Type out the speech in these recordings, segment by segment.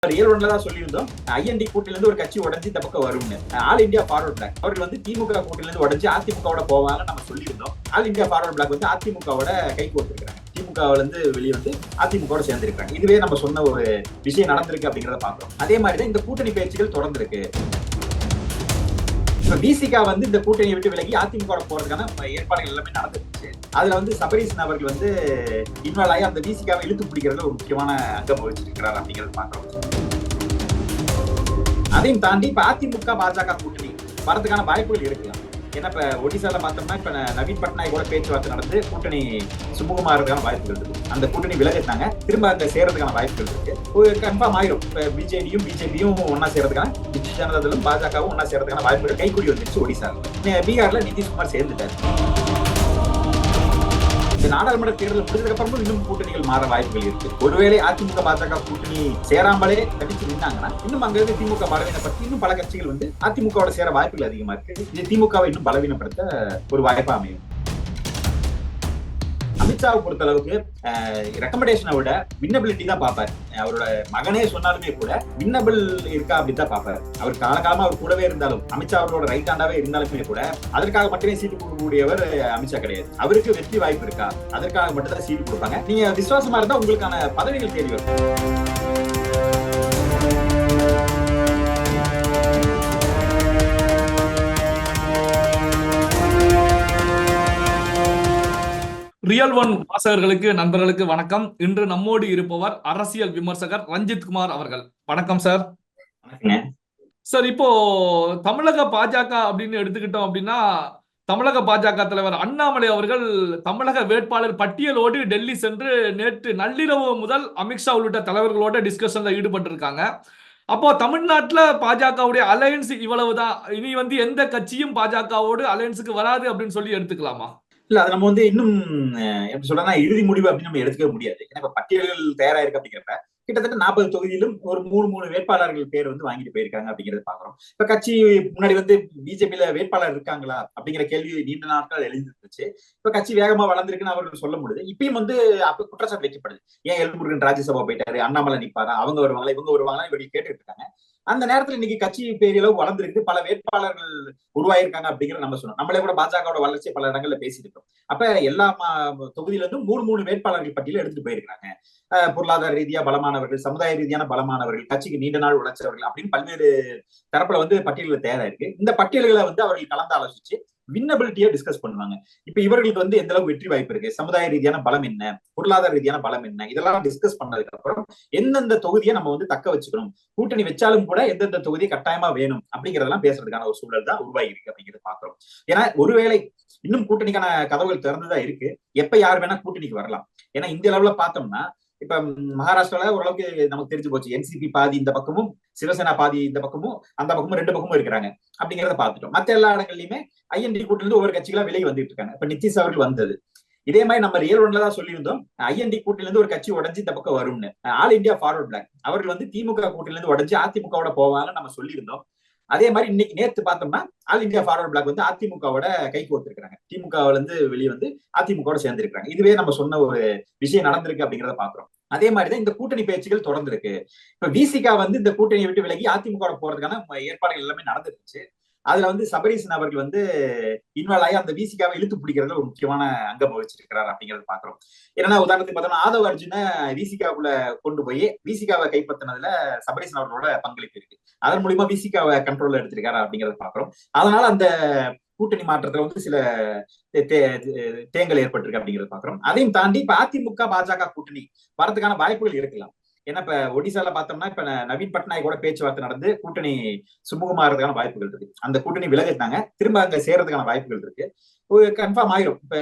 Real ஒன்ல தான் சொல்லியிருந்தோம். ஐஎன்டி கூட்டில இருந்து ஒரு கட்சி உடஞ்சி இந்த பக்கம் வரும்னு. ஆல் இந்தியா ஃபார்வர்ட் பிளாக் அவர்கள் வந்து திமுக கூட்டில இருந்து உடஞ்சி அதிமுகவோட போவாங்க நம்ம சொல்லியிருந்தோம். ஆல் இந்தியா ஃபார்வர்ட் பிளாக் வந்து அதிமுகவோட கை கோர்த்திருக்காங்க. திமுகவுல இருந்து வெளியே வந்து அதிமுகவோட சேர்ந்திருக்காங்க. இதுவே நம்ம சொன்ன ஒரு விஷயம் நடந்திருக்கு அப்படிங்கறத பாக்குறோம். அதே மாதிரிதான் இந்த கூட்டணி பேச்சுகள் தொடர்ந்திருக்கு. பிசிகா வந்து இந்த கூட்டணியை விட்டு விலகி அதிமுக போறதுக்கான ஏற்பாடுகள் எல்லாமே நடந்துருச்சு. அதுல வந்து சபரீசன் அவர்கள் வந்து இன்வால்வ் ஆகி அந்த பிசிகாவை இழுத்து பிடிக்கிறதுல ஒரு முக்கியமான அங்கம் வகிச்சிருக்கிறார் அப்படிங்கறத பாக்குறோம். அதையும் தாண்டி இப்ப அதிமுக பாஜக கூட்டணி வரதுக்கான வாய்ப்புகள் இருக்கலாம். ஏன்னா இப்ப ஒடிசால பார்த்தோம்னா இப்ப நவீன் பட்நாயக் கூட பேச்சுவார்த்தை நடந்து கூட்டணி சுமூகமாறதுக்கான வாய்ப்புகள் இருக்கு. அந்த கூட்டணி விலகிட்டாங்க, திரும்ப அங்க சேர்றதுக்கான வாய்ப்புகள் இருக்கு. கன்ஃபார்ம் ஆயிரும். இப்ப பிஜேபியும் ஒன்னா சேர்றதுக்கான, பிஜு ஜனதாதளும் பாஜகவும் ஒன்னா சேர்றதுக்கான வாய்ப்புகள் கைக்கூடி வந்துருச்சு ஒடிசால. பீகார்ல நிதிஷ்குமார் சேர்ந்துட்டாரு. இந்த நாடாளுமன்ற தேர்தல் முடிஞ்சதுக்கு அப்புறமும் இன்னும் கூட்டணிகள் மாற வாய்ப்புகள் இருக்கு. ஒருவேளை அதிமுக பாஜக கூட்டணி சேராமலே தனிச்சு நின்னாங்கன்னா இன்னும் அங்க இருந்து திமுக பலவீனப்படுத்தி இன்னும் பல கட்சிகள் வந்து அதிமுகவோட சேர வாய்ப்புகள் அதிகமா இருக்கு. இது திமுகவை இன்னும் பலவீனப்படுத்த ஒரு வாய்ப்பா அமையும். அமித்ஷாவை பொறுத்த அளவுக்கு ரெக்கமெண்டேஷனை விட வின்னபிலிட்டி தான் பார்ப்பாரு. அவரோட மகனே சொன்னாலுமே கூட வின்னபிள் இருக்கா அப்படின்னு தான் பார்ப்பாரு. அவர் காலகாலமா அவர் கூடவே இருந்தாலும், அமித்ஷா அவரோட ரைட் ஹேண்டாவே இருந்தாலுமே கூட அதற்காக மட்டுமே சீட்டு கொடுக்கக்கூடியவர் அமித்ஷா கிடையாது. அவருக்கு வெற்றி வாய்ப்பு இருக்கா, அதற்காக மட்டும் தான் சீட்டு கொடுப்பாங்க. நீங்க விசுவாசமா இருந்தா உங்களுக்கான பதவிகள் தேடி வரும். ரியல் ஒன் வாசகர்களுக்கு, நண்பர்களுக்கு வணக்கம். இன்று நம்மோடு இருப்பவர் அரசியல் விமர்சகர் ரஞ்சித் குமார் அவர்கள். வணக்கம் சார். சார், இப்போ தமிழக பாஜக அப்படின்னு எடுத்துக்கிட்டோம் அப்படின்னா, தமிழக பாஜக தலைவர் அண்ணாமலை அவர்கள் தமிழக வேட்பாளர் பட்டியலோடு டெல்லி சென்று நேற்று நள்ளிரவு முதல் அமித்ஷா உள்ளிட்ட தலைவர்களோட டிஸ்கஷன்ல ஈடுபட்டிருக்காங்க. அப்போ தமிழ்நாட்டுல பாஜகவுடைய அலையன்ஸ் இவ்வளவுதான், இனி வந்து எந்த கட்சியும் பாஜகவோடு அலையன்ஸுக்கு வராது அப்படின்னு சொல்லி எடுத்துக்கலாமா? இல்ல, அது நம்ம வந்து இன்னும் எப்படி சொல்றா இறுதி முடிவு அப்படின்னு நம்ம எடுத்துக்க முடியாது. ஏன்னா இப்ப பட்டியல்கள் தயாரா இருக்கு அப்படிங்கிறப்ப கிட்டத்தட்ட 40 தொகுதியிலும் ஒரு 3 வேட்பாளர்கள் பேர் வந்து வாங்கிட்டு போயிருக்காங்க அப்படிங்கறத பாக்குறோம். இப்ப கட்சி முன்னாடி வந்து பிஜேபியில வேட்பாளர் இருக்காங்களா அப்படிங்கிற கேள்வி நீண்ட நாட்கள் எழுந்திருந்துச்சு. இப்ப கட்சி வேகமா வளர்ந்துருக்குன்னு அவர்கள் சொல்ல முடியுது. இப்பயும் வந்து அப்ப குற்றச்சாட்டு வைக்கப்படுது. ஏன் எல்முருகன் ராஜ்யசபா போயிட்டாரு, அண்ணாமலை நிப்பாரா, அவங்க வருவாங்களா இவங்க வருவாங்களா இவங்க கேட்டுட்டு இருக்காங்க. அந்த நேரத்துல இன்னைக்கு கட்சி பெரியளவு வளர்ந்துருக்கு, பல வேட்பாளர்கள் உருவாயிருக்காங்க அப்படிங்கிற நம்ம சொன்னோம். நம்மளே கூட பாஜகவோட வளர்ச்சி பல இடங்கள்ல பேசியிருக்கோம். அப்ப எல்லா தொகுதியில இருந்தும் 3 வேட்பாளர்கள் பட்டியல எடுத்துட்டு போயிருக்காங்க. பொருளாதார ரீதியா பலமானவர்கள், சமுதாய ரீதியான பலமானவர்கள், கட்சிக்கு நீண்ட நாள் உழைச்சவர்கள் அப்படின்னு பல்வேறு தரப்புல வந்து பட்டியல்கள் தயாரா இருக்கு. இந்த பட்டியல்களை வந்து அவர்கள் கலந்து ஆலோசிச்சு வின்னபிலிட்டியை டிஸ்கஸ் பண்ணுவாங்க. இப்ப இவர்களுக்கு வந்து எந்த அளவுக்கு வெற்றி வாய்ப்பு இருக்கு, சமுதாய ரீதியான பலம் என்ன, பொருளாதார ரீதியான பலம் என்ன, இதெல்லாம் டிஸ்கஸ் பண்ணதுக்கு அப்புறம் எந்தெந்த தொகுதியை நம்ம வந்து தக்க வச்சுக்கணும், கூட்டணி வச்சாலும் கூட எந்தெந்த தொகுதியை கட்டாயமா வேணும் அப்படிங்கறதெல்லாம் பேசுறதுக்கான ஒரு சூழல் தான் உருவாகி இருக்கு அப்படிங்கிறத பாக்குறோம். ஏன்னா ஒருவேளை இன்னும் கூட்டணிக்கான கதவுகள் திறந்துதான் இருக்கு. எப்ப யார் வேணா கூட்டணிக்கு வரலாம். ஏன்னா இந்திய அளவுல பார்த்தோம்னா இப்ப மகாராஷ்டிரால ஓரளவுக்கு நமக்கு தெரிஞ்சு போச்சு. என்சிபி பாதி இந்த பக்கமும், சிவசேனா பாதி இந்த பக்கமும், அந்த பக்கமும் 2 பக்கமும் இருக்கிறாங்க அப்படிங்கறத பாத்துட்டோம். மத்த எல்லா இடங்கள்லயுமே ஐஎன்டி கூட்டில இருந்து ஒவ்வொரு கட்சிகளா வெளியே வந்துட்டு இருக்காங்க. இப்ப நிதிஷ் அவர்கள் வந்தது இதே மாதிரி நம்ம ரியல் ஒன்ல தான் சொல்லியிருந்தோம். ஐஎன்டி கூட்டில இருந்து ஒரு கட்சி உடஞ்சி இந்த பக்கம் வரும்னு. ஆல் இந்தியா ஃபார்வர்ட் பிளாக் அவர்கள் வந்து திமுக கூட்டில இருந்து உடஞ்சி அதிமுகவோட போவாங்கன்னு நம்ம சொல்லியிருந்தோம். அதே மாதிரி இன்னைக்கு நேத்து பார்த்தோம்னா ஆல் இந்தியா ஃபார்வர்ட் பிளாக் வந்து அதிமுகவோட கை கோர்த்திருக்காங்க. திமுகவுல இருந்து வெளியே வந்து அதிமுகவோட சேர்ந்திருக்காங்க. இதுவே நம்ம சொன்ன ஒரு விஷயம் நடந்திருக்கு அப்படிங்கறத பாக்குறோம். அதே மாதிரிதான் இந்த கூட்டணி பேச்சுகள் தொடர்ந்திருக்கு. இப்ப பிசிகா வந்து இந்த கூட்டணியை விட்டு விலகி அதிமுக போறதுக்கான ஏற்பாடுகள் எல்லாமே நடந்துருச்சு. அதுல வந்து சபரீசன் அவர்கள் வந்து இன்வால்வ் ஆகி அந்த பிசிகாவை இழுத்து பிடிக்கிறதுல ஒரு முக்கியமான அங்கம் வகிச்சிருக்கிறார் அப்படிங்கறத பாக்குறோம். ஏன்னா உதாரணத்துக்கு பார்த்தோம்னா ஆதவ அர்ஜுன பிசிகாவுக்குள்ள கொண்டு போய் பிசிகாவை கைப்பற்றினதுல சபரீசன் அவர்களோட பங்களிப்பு இருக்கு. அதன் மூலியமா பிசிகாவை கண்ட்ரோல்ல எடுத்திருக்காரு அப்படிங்கறத பாக்குறோம். அதனால அந்த கூட்டணி மாற்றத்துல வந்து சில தேங்கல் ஏற்பட்டிருக்கு அப்படிங்கறத பாக்குறோம். அதையும் தாண்டி இப்ப அதிமுக பாஜக கூட்டணி வரதுக்கான வாய்ப்புகள் இருக்கலாம். ஏன்னா இப்ப ஒடிசால பார்த்தோம்னா இப்ப நவீன் பட்நாயக் கூட பேச்சுவார்த்தை நடந்து கூட்டணி சுமூகமாறதுக்கான வாய்ப்புகள் இருக்கு. அந்த கூட்டணி விலகிட்டாங்க, திரும்ப அங்க சேர்றதுக்கான வாய்ப்புகள் இருக்கு. கன்ஃபார்ம் ஆயிரும். இப்ப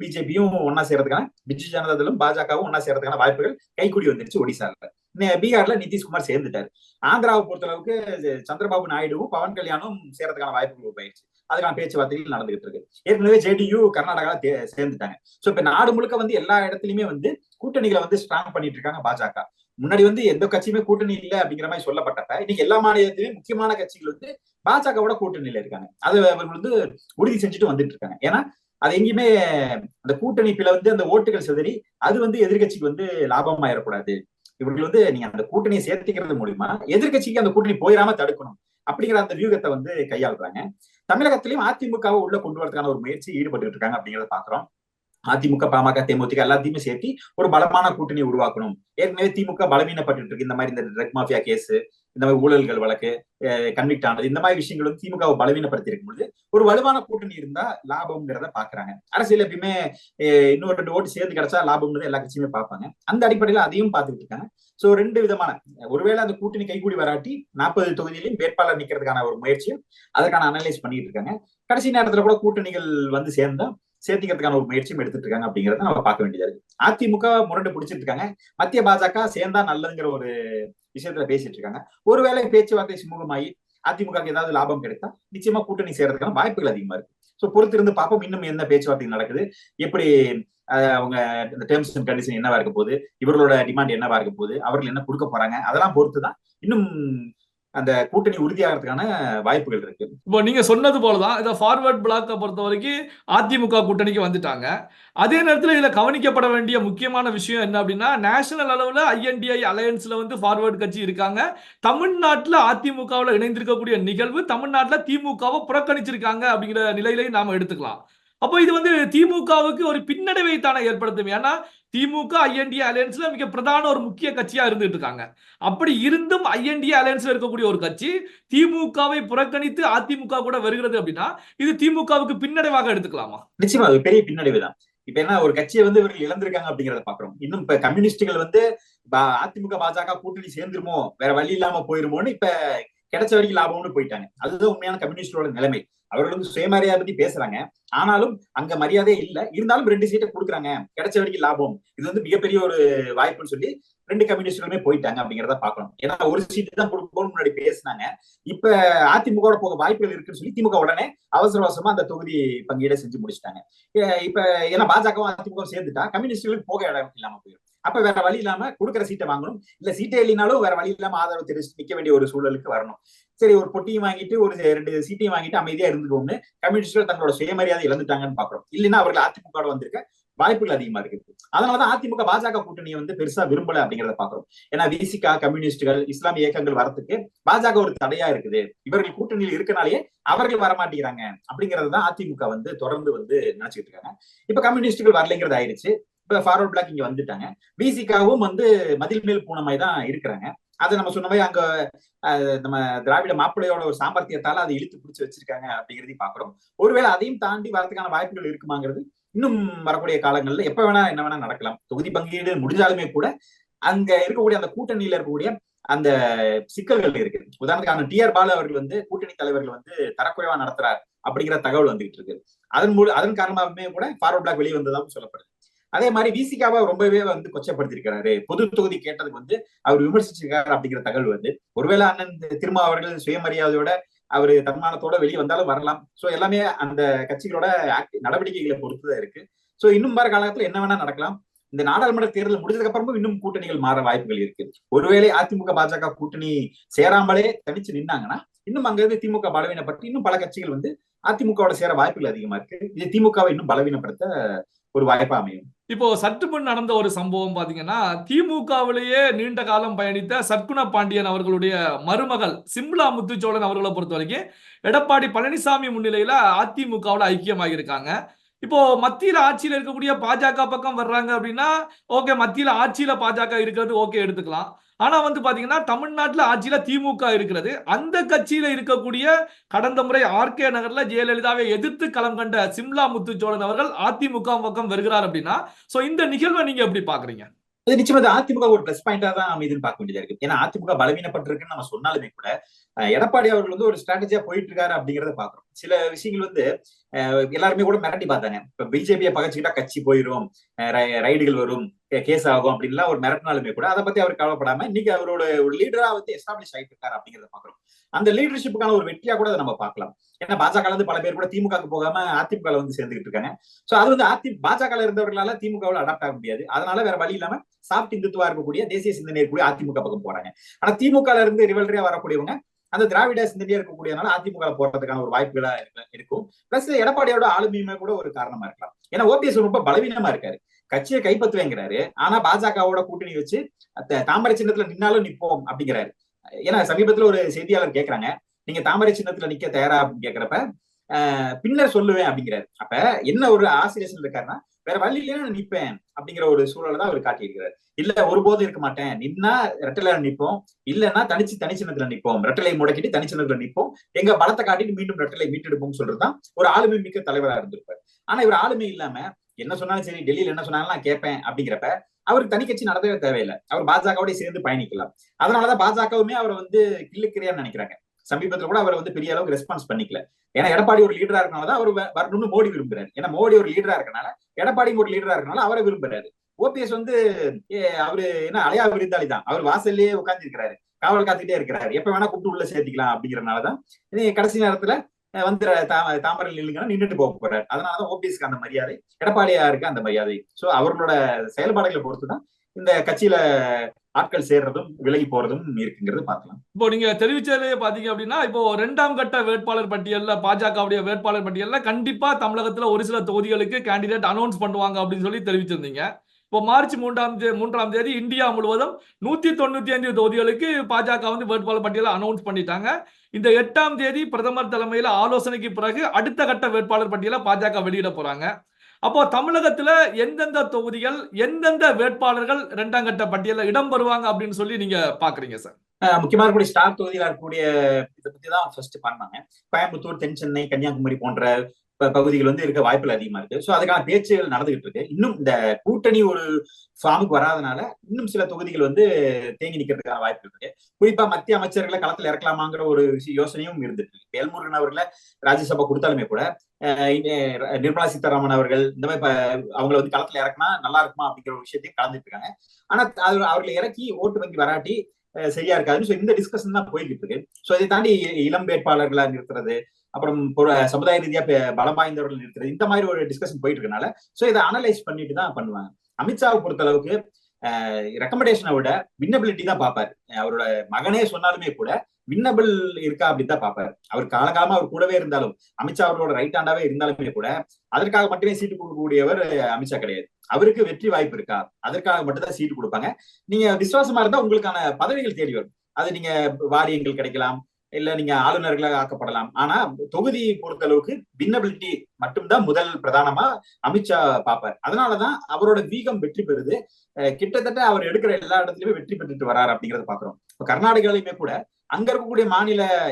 பிஜேபியும் ஒன்னா சேர்றதுக்கான, பிஜு ஜனதாதளும் பாஜகவும் ஒன்னா சேர்றதுக்கான வாய்ப்புகள் கைக்கூடி வந்துருச்சு ஒடிசால. பீகார்ல நிதிஷ்குமார் சேர்ந்துட்டாரு. ஆந்திராவை பொறுத்த அளவுக்கு சந்திரபாபு நாயுடுவும் பவன் கல்யாணும் சேர்றதுக்கான வாய்ப்புகள் போயிடுச்சு. அதுக்கான பேச்சுவார்த்தைகள் நடந்துகிட்டு இருக்கு. ஏற்கனவே ஜேடியு கர்நாடகால சேர்ந்துட்டாங்க. சோ இப்ப நாடு முழுக்க வந்து எல்லா இடத்துலயுமே வந்து கூட்டணிகளை வந்து ஸ்ட்ராங் பண்ணிட்டு இருக்காங்க பாஜக. முன்னாடி வந்து எந்த கட்சியுமே கூட்டணி இல்லை அப்படிங்கிற மாதிரி சொல்லப்பட்டப்ப இன்னைக்கு எல்லா மாநிலத்திலுமே முக்கியமான கட்சிகள் வந்து பாஜகவோட கூட்டணியில இருக்காங்க. அது அவர்கள் வந்து உறுதி செஞ்சுட்டு வந்துட்டு இருக்காங்க. ஏன்னா அது எங்கேயுமே அந்த கூட்டணி பிள வந்து அந்த ஓட்டுகள் சிதறி அது வந்து எதிர்கட்சிக்கு வந்து லாபமாயிடக்கூடாது. இவர்கள் வந்து நீங்க அந்த கூட்டணியை சேர்த்திக்கிறது மூலியமா எதிர்கட்சிக்கு அந்த கூட்டணி போயிடாம தடுக்கணும் அப்படிங்கிற அந்த வியூகத்தை வந்து கையாளுறாங்க. தமிழகத்திலையும் அதிமுகவை உள்ள கொண்டு வரதுக்கான ஒரு முயற்சி ஈடுபட்டு இருக்காங்க அப்படிங்கிறத பாக்குறோம். அதிமுக, பாமக, தேமுதிக எல்லாத்தையுமே சேர்த்து ஒரு பலமான கூட்டணி உருவாக்கணும். ஏற்கனவே திமுக பலவீனப்பட்டு இருக்கு. இந்த மாதிரி இந்த ட்ரக் மாஃபியா கேஸ், இந்த மாதிரி ஊழல்கள் வழக்கு, கன்விக்ட் ஆனது, இந்த மாதிரி விஷயங்கள் வந்து திமுகவை பலவீனப்படுத்தி இருக்கும் பொழுது ஒரு வலுவான கூட்டணி இருந்தா லாபம்ங்கிறத பாக்குறாங்க. அரசியல் எப்பயுமே இன்னொரு 2 ஓட்டு சேர்ந்து கிடைச்சா லாபம்ங்கிறது எல்லா கட்சியுமே பார்ப்பாங்க. அந்த அடிப்படையில அதையும் பார்த்துட்டு இருக்காங்க. சோ 2 விதமான, ஒருவேளை அந்த கூட்டணி கைகூடி வராட்டி 40 தொகுதியிலையும் வேட்பாளர் நிக்கிறதுக்கான ஒரு முயற்சியும் அதற்கான அனலைஸ் பண்ணிட்டு இருக்காங்க. கடைசி நேரத்துல கூட கூட்டணிகள் வந்து சேர்த்திக்கிறதுக்கான ஒரு முயற்சியும் எடுத்துட்டு இருக்காங்க அப்படிங்கறத நம்ம பார்க்க வேண்டியதா இருக்கு. அதிமுக முரண்டு பிடிச்சிட்டு இருக்காங்க. மத்திய பாஜக சேர்ந்தா நல்லதுங்கிற ஒரு விஷயத்துல பேசிட்டு இருக்காங்க. ஒருவேளை பேச்சுவார்த்தை சுமூகமாயி அதிமுக ஏதாவது லாபம் கிடைத்தா நிச்சயமா கூட்டணி சேர்றதுக்கான வாய்ப்புகள் அதிகமா இருக்கு. சோ பொறுத்திருந்து பார்ப்போம் இன்னும் என்ன பேச்சுவார்த்தை நடக்குது, எப்படி அவங்க இந்த டேர்ம்ஸ் அண்ட் கண்டிஷன் என்னவா இருக்க போகுது, இவர்களோட டிமாண்ட் என்னவா இருக்க போகுது, அவர்கள் என்ன கொடுக்க போறாங்க, அதெல்லாம் பொறுத்துதான் இன்னும் அந்த கூட்டணி உறுதியாகிறதுக்கான வாய்ப்புகள் இருக்கு. இப்போ நீங்க சொன்னது போலதான் இதை ஃபார்வர்ட் பிளாக்கை பொறுத்த வரைக்கும் அதிமுக கூட்டணிக்கு வந்துட்டாங்க. அதே நேரத்தில் இதுல கவனிக்கப்பட வேண்டிய முக்கியமான விஷயம் என்ன அப்படின்னா, நேஷனல் அளவுல ஐஎன்டிஐ அலையன்ஸ்ல வந்து ஃபார்வர்ட் கட்சி இருக்காங்க. தமிழ்நாட்டில் அதிமுகவில் இணைந்திருக்கக்கூடிய நிகழ்வு தமிழ்நாட்டில் திமுகவை புறக்கணிச்சிருக்காங்க அப்படிங்கிற நிலையிலையும் நாம எடுத்துக்கலாம். அப்போ இது வந்து திமுகவுக்கு ஒரு பின்னடைவை தானே ஏற்படுத்தும். ஏன்னா திமுக ஐஎன்டிஏ அலையன்ஸ்ல மிக பிரதான ஒரு முக்கிய கட்சியா இருந்துட்டு இருக்காங்க. அப்படி இருந்தும் ஐஎன்டிஏ அலையன்ஸ்ல இருக்கக்கூடிய ஒரு கட்சி திமுகவை புறக்கணித்து அதிமுக கூட வருகிறது அப்படின்னா இது திமுகவுக்கு பின்னடைவாக எடுத்துக்கலாமா? நிச்சயமா அது பெரிய பின்னடைவு தான். இப்ப என்ன ஒரு கட்சியை வந்து இவர்கள் இழந்திருக்காங்க அப்படிங்கறத பாக்குறோம். இன்னும் இப்ப கம்யூனிஸ்டுகள் வந்து அதிமுக பாஜக கூட்டணி சேர்ந்துருமோ, வேற வழி இல்லாம போயிருமோன்னு இப்ப கிடைச்ச வரைக்கும் லாபம்னு போயிட்டாங்க. அதுதான் உண்மையான கம்யூனிஸ்டோட நிலைமை. அவர்கள் வந்து சுயமரியாதை பத்தி பேசுறாங்க, ஆனாலும் அங்க மரியாதையே இல்ல. இருந்தாலும் 2 சீட்டை கொடுக்குறாங்க, கிடைச்ச வரைக்கும் லாபம், இது வந்து மிகப்பெரிய ஒரு வாய்ப்புன்னு சொல்லி 2 கம்யூனிஸ்டுகளுமே போயிட்டாங்க அப்படிங்கிறத பாக்கணும். ஏன்னா ஒரு சீட்டு தான் கொடுக்கணும்னு முன்னாடி பேசினாங்க. இப்ப அதிமுக போக வாய்ப்புகள் இருக்குன்னு சொல்லி திமுக உடனே அவசர அவசரமா அந்த தொகுதி பங்கீடை செஞ்சு முடிச்சிட்டாங்க. இப்ப ஏன்னா பாஜகவும் அதிமுக சேர்ந்துட்டா கம்யூனிஸ்டுகளுக்கு போக இடம் இல்லாம போயிடும். அப்ப வேற வழி இல்லாம கொடுக்குற சீட்டை வாங்கணும், இல்ல சீட்டே இல்லைனாலும் வேற வழி இல்லாம ஆதரவு தெரிவிச்சு நிக்க வேண்டிய ஒரு சூழலுக்கு வரணும். சரி, ஒரு பொட்டியும் வாங்கிட்டு ஒரு 2 சீட்டையும் வாங்கிட்டு அமைதியா இருந்துக்கோம்னு கம்யூனிஸ்டுகள் தங்களோட சுயமரியாதை இழந்துட்டாங்கன்னு பாக்குறோம். இல்லைன்னா அவர்கள் அதிமுக வந்திருக்க வாய்ப்புகள் அதிகமா இருக்கு. அதனாலதான் அதிமுக பாஜக கூட்டணியை வந்து பெருசா விரும்பல அப்படிங்கறத பாக்குறோம். ஏன்னா விசிகா, கம்யூனிஸ்டுகள், இஸ்லாமிய இயக்கங்கள் வரத்துக்கு பாஜக ஒரு தடையா இருக்குது. இவர்கள் கூட்டணியில் இருக்கனாலேயே அவர்கள் வரமாட்டேங்கிறாங்க அப்படிங்கறதுதான் அதிமுக வந்து தொடர்ந்து வந்து நினைச்சுட்டு இருக்காங்க. இப்ப கம்யூனிஸ்டுகள் வரலைங்கிறது ஆயிடுச்சு. இப்ப ஃபார்வர்ட் பிளாக் இங்க வந்துட்டாங்க. விசிகாவும் வந்து மதில் மேல் பூனமாய் தான் இருக்கிறாங்க. அதை நம்ம சொன்ன மாதிரி அங்க நம்ம திராவிட மாப்பிள்ளையோட ஒரு சாமர்த்தியத்தால அதை இழுத்து பிடிச்சு வச்சிருக்காங்க அப்படிங்கிறதையும் பாக்குறோம். ஒருவேளை அதையும் தாண்டி வரதுக்கான வாய்ப்புகள் இருக்குமாங்கிறது இன்னும் வரக்கூடிய காலங்கள்ல எப்ப வேணா என்ன வேணா நடக்கலாம். தொகுதி பங்கீடு முடிஞ்சாலுமே கூட அங்க இருக்கக்கூடிய அந்த கூட்டணியில இருக்கக்கூடிய அந்த சிக்கல்கள் இருக்கு. உதாரணத்துக்கான டிஆர் பாலு அவர்கள் வந்து கூட்டணி தலைவர்கள் வந்து தரக்குறைவா நடத்துறார் அப்படிங்கிற தகவல் வந்துகிட்டு இருக்கு. அதன் காரணமாகவே கூட ஃபார்வர்ட் பிளாக் வெளியே வந்ததாகவும் சொல்லப்படுது. அதே மாதிரி விசிகாவை ரொம்பவே வந்து கொச்சப்படுத்திருக்கிறாரு. பொது தொகுதி கேட்டதுக்கு வந்து அவர் விமர்சிச்சிருக்காரு அப்படிங்கிற தகவல் வந்து, ஒருவேளை அண்ணன் திருமா அவர்கள் சுயமரியாதையோட அவரு தன்மானத்தோட வெளியே வந்தாலும் வரலாம். சோ எல்லாமே அந்த கட்சிகளோட நடவடிக்கைகளை பொறுத்துதான் இருக்கு. சோ இன்னும் வர காலத்துல என்ன வேணா நடக்கலாம். இந்த நாடாளுமன்ற தேர்தல் முடிஞ்சதுக்கு அப்புறமும் இன்னும் கூட்டணிகள் மாற வாய்ப்புகள் இருக்கு. ஒருவேளை அதிமுக பாஜக கூட்டணி சேராமலே தனிச்சு நின்னாங்கன்னா இன்னும் அங்க இருந்து திமுக பலவீனப்பட்டு இன்னும் பல கட்சிகள் வந்து அதிமுகவோட சேர வாய்ப்புகள் அதிகமா இருக்கு. இது திமுகவை இன்னும் பலவீனப்படுத்த ஒரு வாய்ப்பா அமையும். இப்போ சற்று முன் நடந்த ஒரு சம்பவம் பாத்தீங்கன்னா, திமுகவிலேயே நீண்ட காலம் பயணித்த சற்குண பாண்டியன் அவர்களுடைய மருமகள் சிம்லா முத்துச்சோழன் அவர்களை பொறுத்த வரைக்கும் எடப்பாடி பழனிசாமி முன்னிலையில அதிமுகவில் ஐக்கியமாக இருக்காங்க. இப்போ மத்தியில ஆட்சியில இருக்கக்கூடிய பாஜக பக்கம் வர்றாங்க அப்படின்னா ஓகே, மத்தியில ஆட்சியில பாஜக இருக்கிறது ஓகே எடுத்துக்கலாம். ஆனா வந்து பாத்தீங்கன்னா தமிழ்நாட்டுல ஆட்சியில திமுக இருக்கிறது. அந்த கட்சியில இருக்கக்கூடிய கடந்த முறை ஆர்கே நகர்ல ஜெயலலிதாவை எதிர்த்து களம் கண்ட சிம்லா முத்துச்சோழன் அவர்கள் அதிமுக பக்கம் வருகிறார் அப்படின்னா சோ இந்த நிகழ்வை நீங்க எப்படி பாக்குறீங்க? அது நிச்சயமா அதிமுக ஒரு பிளஸ் பாயிண்டா தான் அமைதுன்னு பார்க்க வேண்டியதா இருக்கு. ஏன்னா அதிமுக பலவீனப்பட்டிருக்குன்னு நம்ம சொன்னாலுமே கூட எடப்பாடி அவர்கள் வந்து ஒரு ஸ்ட்ராட்டஜியா போயிட்டு இருக்காரு அப்படிங்கறத பாக்குறோம். சில விஷயங்கள் வந்து எல்லாருமே கூட மிரட்டி பார்த்தாங்க. இப்ப பிஜேபியை பகச்சுக்கிட்டா கட்சி போயிடும், ரைடுகள் வரும், கேஸ் ஆகும் அப்படின்லாம் ஒரு மிரட்டினாலுமே கூட அதை பத்தி அவர் கவலைப்படாம இன்னைக்கு அவரோட ஒரு லீடரா வந்து எஸ்டாப்ளிஷ் ஆயிட்டு இருக்காரு அப்படிங்கறத பாக்குறோம். அந்த லீடர்ஷிப்புக்கான ஒரு வெற்றியா கூட அதை நம்ம பார்க்கலாம். ஏன்னா பாஜக இருந்து பல பேர் கூட திமுக போகாம அதிமுக வந்து சேர்ந்துகிட்டு இருக்காங்க. சோ அது வந்து பாஜக இருந்தவர்களால திமுகவில் அடாப்ட் ஆக முடியாது. அதனால வேற வழி இல்லாம சாப்ட் இந்துத்துவா இருக்கக்கூடிய தேசிய சிந்தனை இருக்கக்கூடிய அதிமுக பக்கம் போறாங்க. ஆனா திமுக இருந்து ரிவல்ரியா வரக்கூடியவங்க அந்த திராவிட சிந்தனையா இருக்கக்கூடியதுனால அதிமுக போறதுக்கான ஒரு வாய்ப்புகளா இருக்கும். பிளஸ் எடப்பாடியோட ஆளுமையுமே கூட ஒரு காரணமா இருக்கலாம். ஏன்னா ஓபிஎஸ் ரொம்ப பலவீனமா இருக்காரு. கட்சியை கைப்பற்றுவேங்கிறாரு. ஆனா பாஜகவோட கூட்டணி வச்சு தாமரை சின்னத்துல நின்னாலும் நிப்போம் அப்படிங்கிறாரு. ஏன்னா சமீபத்துல ஒரு செய்தியாளர் கேக்குறாங்க, நீங்க தாமரை சின்னத்துல நிக்க தயாரா அப்படின்னு கேக்குறப்ப பின்னர் சொல்லுவேன் அப்படிங்கிறாரு. அப்ப என்ன ஒரு ஆசிரியர் இருக்காருன்னா, வேற வழி இல்லையா நிப்பேன் அப்படிங்கிற ஒரு சூழலை தான் அவர் காட்டியிருக்கிறார். இல்ல ஒருபோதும் இருக்க மாட்டேன், நின்னா ரெட்டலை நிப்போம், இல்லைன்னா தனிச்சின்னத்துல நிப்போம், ரெட்டலை முடக்கிட்டு தனிச்சின்னத்துல நிப்போம், எங்க பலத்தை காட்டிட்டு மீண்டும் ரெட்டலை மீட்டெடுப்போம் சொல்றதுதான் ஒரு ஆளுமை மிக்க தலைவரா இருந்திருப்பார். ஆனா இவர் ஆளுமை இல்லாம என்ன சொன்னாலும் சரி, டெல்லியில என்ன சொன்னாலும் நான் கேட்பேன் அப்படிங்கிறப்ப அவருக்கு தனி கட்சி நடத்தவே தேவையில்லை, அவர் பாஜகவோட சேர்ந்து பயணிக்கலாம். அதனாலதான் பாஜகவுமே அவரை கிள்ளுக்கிறியான்னு நினைக்கிறாங்க. சமீபத்துல கூட அவர் பெரிய அளவுக்கு ரெஸ்பான்ஸ் பண்ணிக்கல. ஏன்னா எடப்பாடி ஒரு லீடரா இருக்கனாலதான் அவர் வரணும்னு மோடி விரும்புறாரு. ஏன்னா மோடி ஒரு லீடரா இருக்கனால, எடப்பாடி ஒரு லீடரா இருக்கனால அவரை விரும்புறாரு. ஓபிஎஸ் அவரு என்ன அலையா விருந்தாளி தான், அவர் வாசல்லையே உட்கார்ந்து இருக்கிறாரு, காவல் காத்துக்கிட்டே இருக்கிறாரு, எப்ப வேணா கூப்பிட்டு உள்ள சேர்த்திக்கலாம் அப்படிங்கறதுனாலதான் கடைசி நேரத்துல தாமரை நில்லுங்கன்னா நின்றுட்டு போக போறாரு. அதனாலதான் ஓபிஎஸ்க்கு அந்த மரியாதை, எடப்பாடியாருக்கு அந்த மரியாதை. சோ அவர்களோட செயல்பாடுகளை பொறுத்துதான் இந்த கட்சியில ஆட்கள் சேர்றதும் விலகி போறதும் இருக்குங்கிறது பார்க்கலாம். இப்போ நீங்க தெரிவிச்சதே பாத்தீங்க அப்படின்னா, இப்போ 2ஆம் கட்ட வேட்பாளர் பட்டியல்ல பாஜகவுடைய வேட்பாளர் பட்டியல்ல கண்டிப்பா தமிழகத்துல ஒரு சில தொகுதிகளுக்கு கேண்டிடேட் அனௌன்ஸ் பண்ணுவாங்க அப்படின்னு சொல்லி தெரிவிச்சிருந்தீங்க. இப்போ மார்ச் 3ஆம் தேதி இந்தியா முழுவதும் 195 தொகுதிகளுக்கு பாஜக வேட்பாளர் பட்டியலை அனௌன்ஸ் பண்ணிட்டாங்க. இந்த 8ஆம் தேதி பிரதமர் தலைமையில ஆலோசனைக்கு பிறகு அடுத்த கட்ட வேட்பாளர் பட்டியலை பாஜக வெளியிட போறாங்க. அப்போ தமிழகத்துல எந்தெந்த தொகுதிகள், எந்தெந்த வேட்பாளர்கள் 2ஆம் கட்ட பட்டியல இடம் பெறுவாங்க அப்படின்னு சொல்லி நீங்க பாக்குறீங்க சார்? முக்கியமா இருக்கக்கூடிய ஸ்டார் தொகுதியில இருக்கக்கூடிய இதை பத்தி தான் ஃபர்ஸ்ட் பண்ணாங்க. கோயம்புத்தூர், தென் சென்னை, கன்னியாகுமரி போன்ற பகுதிகள் இருக்க வாய்ப்புகள் அதிகமா இருக்கு. சோ அதுக்கான பேச்சுகள் நடந்துகிட்டு இருக்கு. இன்னும் இந்த கூட்டணி ஒரு ஃபார்முக்கு வராதனால இன்னும் சில தொகுதிகள் தேங்கி நிக்கிறதுக்கான வாய்ப்பு இருக்கு. குறிப்பா மத்திய அமைச்சர்களை களத்துல இறக்கலாமாங்கிற ஒரு யோசனையும் இருந்துட்டு இருக்கு. வேல்முருகன் அவர்களை ராஜ்யசபா கொடுத்தாலுமே கூட நிர்மலா சீதாராமன் அவர்கள் இந்த மாதிரி அவங்களை களத்துல இறக்குனா நல்லா இருக்குமா அப்படிங்கிற ஒரு விஷயத்தையும் கலந்துட்டு இருக்காங்க. ஆனா அவர்களை இறக்கி ஓட்டு வங்கி வராட்டி சரியா இருக்காது. இந்த டிஸ்கஷன் தான் போய்கிட்டு இருக்கு. சோ இதை தாண்டி இளம் வேட்பாளர்களா நிறுத்துறது, அப்புறம் சமுதாய ரீதியா பலம் வாய்ந்தவர்கள் நிறுத்துறது, இந்த மாதிரி ஒரு டிஸ்கஷன் போயிட்டு இருக்கனால சோ இதை அனலைஸ் பண்ணிட்டு தான் பண்ணுவாங்க. அமித்ஷாவை பொறுத்த அளவுக்கு ரெக்கமெண்டேஷனை விட வின்னபிலிட்டி தான் பார்ப்பாரு. அவரோட மகனே சொன்னாலுமே கூட வின்னபிள் இருக்கா அப்படின்னு தான் பார்ப்பாரு. அவர் காலகாலமா அவர் கூடவே இருந்தாலும், அமித்ஷா அவரோட ரைட் ஹேண்டாவே இருந்தாலுமே கூட அதற்காக மட்டுமே சீட்டு கொடுக்கக்கூடியவர் அமித்ஷா கிடையாது. அவருக்கு வெற்றி வாய்ப்பு இருக்கா, அதற்காக மட்டும் தான் சீட்டு கொடுப்பாங்க. நீங்க விசுவாசமா இருந்தா உங்களுக்கான பதவிகள் தேடி வரும். அது நீங்க வாரியங்கள் கிடைக்கலாம், இல்ல நீங்க ஆளுநர்களாக ஆக்கப்படலாம். ஆனா தொகுதியை பொறுத்த அளவுக்கு வின்னபிலிட்டி மட்டும்தான் முதல் பிரதானமா அமித்ஷா பார்ப்பார். அதனாலதான் அவரோட வீகம் வெற்றி பெறுது. கிட்டத்தட்ட அவர் எடுக்கிற எல்லா இடத்துலயுமே வெற்றி பெற்றுட்டு வர்றாரு அப்படிங்கறத பாக்குறோம். இப்ப கர்நாடகாலையுமே கூட அங்க இருக்கக்கூடிய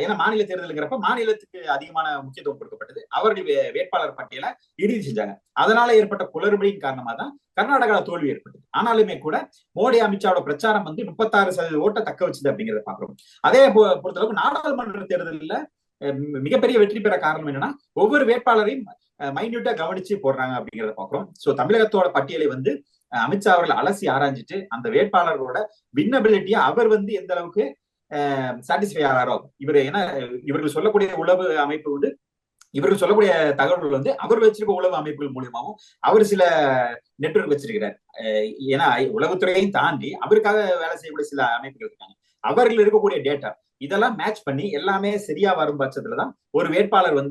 ஏன்னா மாநில தேர்தலுங்கிறப்ப மாநிலத்துக்கு அதிகமான முக்கியத்துவம் கொடுக்கப்பட்டது. அவருடைய வேட்பாளர் பட்டியலை இறுதி செஞ்சாங்க. அதனால ஏற்பட்ட குளறுபடியின் காரணமா தான் கர்நாடகால தோல்வி ஏற்பட்டது. ஆனாலுமே கூட மோடி, அமித்ஷாவோட பிரச்சாரம் 36% ஓட்டை தக்க வச்சது அப்படிங்கறத பாக்குறோம். அதே பொறுத்தளவுக்கு நாடாளுமன்ற தேர்தலில் மிகப்பெரிய வெற்றி பெற காரணம் என்னன்னா, ஒவ்வொரு வேட்பாளரையும் மைன்யூட்டா கவனிச்சு போடுறாங்க அப்படிங்கறத பாக்குறோம். சோ தமிழகத்தோட பட்டியலை அமித்ஷா அவர்கள் அலசி ஆராய்ஞ்சிட்டு அந்த வேட்பாளர்களோட வின்னபிலிட்டியை அவர் எந்த அளவுக்கு சாட்டிஸ்ஃபை ஆகிறாரோ, இவர்கள் சொல்லக்கூடிய உளவு அமைப்பு இவர்கள் சொல்லக்கூடிய தகவல்கள் அவர் வச்சிருக்க உளவு அமைப்புகள் மூலியமாவும் அவர் சில நெட்வொர்க் வச்சிருக்கிறார். ஏன்னா உளவுத்துறையையும் தாண்டி அவருக்காக வேலை செய்யக்கூடிய சில அமைப்புகள் இருக்காங்க. அவர்கள் இருக்கக்கூடிய டேட்டா இதெல்லாம் மேட்ச் பண்ணி எல்லாமே சரியா வரும் பட்சத்துலதான் ஒரு வேட்பாளர்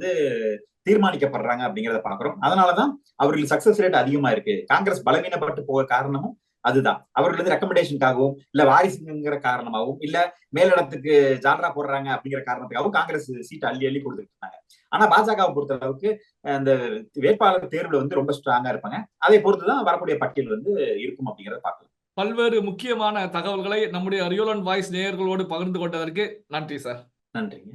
தீர்மானிக்கப்படுறாங்க அப்படிங்கிறத பாக்குறோம். அதனாலதான் அவர்களுக்கு சக்சஸ் ரேட் அதிகமா இருக்கு. காங்கிரஸ் பலவீனப்பட்டு போக காரணமும் அதுதான். அவர்கள் ரெக்கமெண்டேஷனுக்காகவும் இல்ல வாரிசுங்கிற காரணமாகவும் இல்ல மேலிடத்துக்கு ஜால்ரா போடுறாங்க அப்படிங்கிற காரணத்துக்காகவும் காங்கிரஸ் சீட் அள்ளி அள்ளி கொடுத்துட்டு இருந்தாங்க. ஆனா பாஜகவை பொறுத்த அளவுக்கு அந்த வேட்பாளர் தேர்வுல ரொம்ப ஸ்ட்ராங்கா இருப்பாங்க. அதை பொறுத்துதான் வரக்கூடிய பட்டியல் இருக்கும் அப்படிங்கறத பார்க்கலாம். பல்வேறு முக்கியமான தகவல்களை நம்முடைய ரியல் அண்ட் வாய்ஸ் நேயர்களோடு பகிர்ந்து கொண்டதற்கு நன்றி சார். நன்றிங்க.